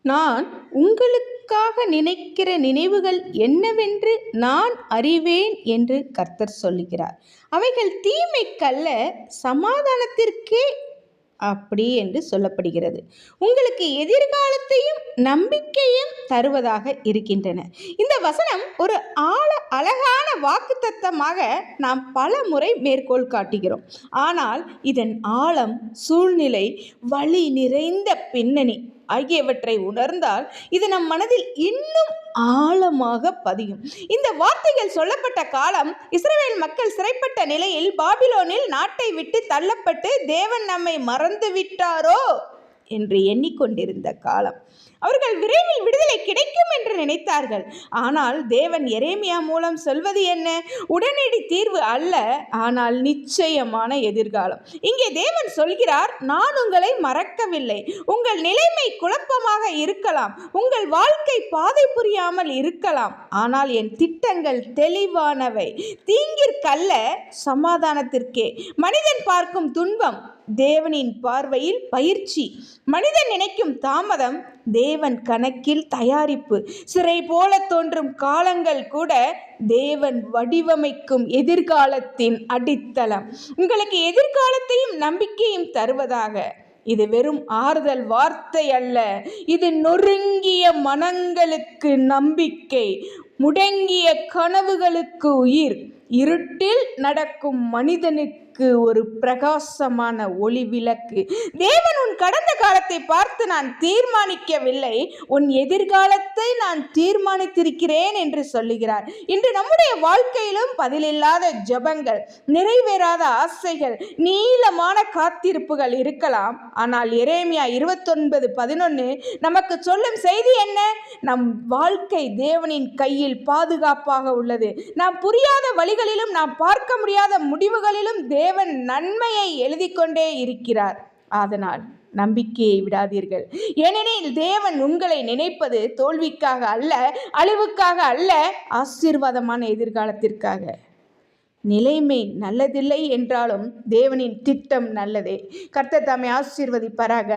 நான் உங்களுக்காக நினைக்கிற நினைவுகள் என்னவென்று நான் அறிவேன் என்று கர்த்தர் சொல்லுகிறார். அவைகள் தீமைக்கல்ல, சமாதானத்திற்கே அப்படி என்று சொல்லப்படுகிறது. உங்களுக்கு எதிர்காலத்தையும் நம்பிக்கையும் தருவதாக இருக்கின்றன. இந்த வசனம் ஒரு அழகான வாக்குத்தத்தமாக நாம் பல முறை மேற்கோள் காட்டுகிறோம். ஆனால் இதன் ஆழம், சூழ்நிலை, வலி நிறைந்த பின்னணி ஆகியவற்றை உணர்ந்தால் இது நம் மனதில் இன்னும் ஆழமாக பதியும். இந்த வார்த்தைகள் சொல்லப்பட்ட காலம் இஸ்ரவேல் மக்கள் சிறைப்பட்ட நிலையில் பாபிலோனில் நாட்டை விட்டு தள்ளப்பட்டு தேவன் நம்மை மறந்து விட்டாரோ என்று எண்ணிக்கொண்டிருந்த காலம். அவர்கள் விரைவில் விடுதலை கிடைக்கும் என்று நினைத்தார்கள். ஆனால் தேவன் எரேமியா மூலம் சொல்வது என்ன? உடனடி தீர்வு அல்ல, ஆனால் நிச்சயமான எதிர்காலம். இங்கே தேவன் சொல்கிறார், நான் உங்களை மறக்கவில்லை. உங்கள் நிலைமை குழப்பமாக இருக்கலாம், உங்கள் வாழ்க்கை பாதை புரியாமல் இருக்கலாம், ஆனால் என் திட்டங்கள் தெளிவானவை, தீங்கிற்கல்ல, சமாதானத்திற்கே. மனிதன் பார்க்கும் துன்பம் தேவனின் பார்வையில் பயிற்சி. மனிதன் நினைக்கும் தாமதம் தேவன் கணக்கில் தயாரிப்பு. சிறை போல தோன்றும் காலங்கள் கூட தேவன் வடிவமைக்கும் எதிர்காலத்தின் அடித்தளம். உங்களுக்கு எதிர்காலத்தையும் நம்பிக்கையும் தருவதாக. இது வெறும் ஆறுதல் வார்த்தை அல்ல, இது நொறுங்கிய மனங்களுக்கு நம்பிக்கை, முடங்கிய கனவுகளுக்கு உயிர், இருட்டில் நடக்கும் மனிதனுக்கு ஒரு பிரகாசமான ஒளி விளக்கு. தேவன் உன் கடந்த காலத்தை பார்த்து நான் தீர்மானிக்கவில்லை, உன் எதிர்காலத்தை நான் தீர்மானித்திருக்கிறேன் என்று சொல்லுகிறார். இன்று நம்முடைய வாழ்க்கையிலும் பதிலில்லாத ஜெபங்கள், நிறைவேறாத ஆசைகள், நீளமான காத்திருப்புகள் இருக்கலாம். ஆனால் எரேமியா 29:11 நமக்கு சொல்லும் செய்தி என்ன? நம் வாழ்க்கை தேவனின் கையில் பாதுகாப்பாக உள்ளது. நாம் புரியாத வழிகளிலும், நாம் பார்க்க முடியாத முடிவுகளிலும் தேவன் நன்மையை எழுதி கொண்டே இருக்கிறார். அதனால் நம்பிக்கையை விடாதீர்கள். ஏனெனில் தேவன் உங்களை நினைப்பது தோல்விக்காக அல்ல, அழிவுக்காக அல்ல, ஆசீர்வாதமான எதிர்காலத்திற்காக. நிலைமை நல்லதில்லை என்றாலும் தேவனின் திட்டம் நல்லதே. கர்த்தர் தாமே ஆசீர்வதிப்பாராக.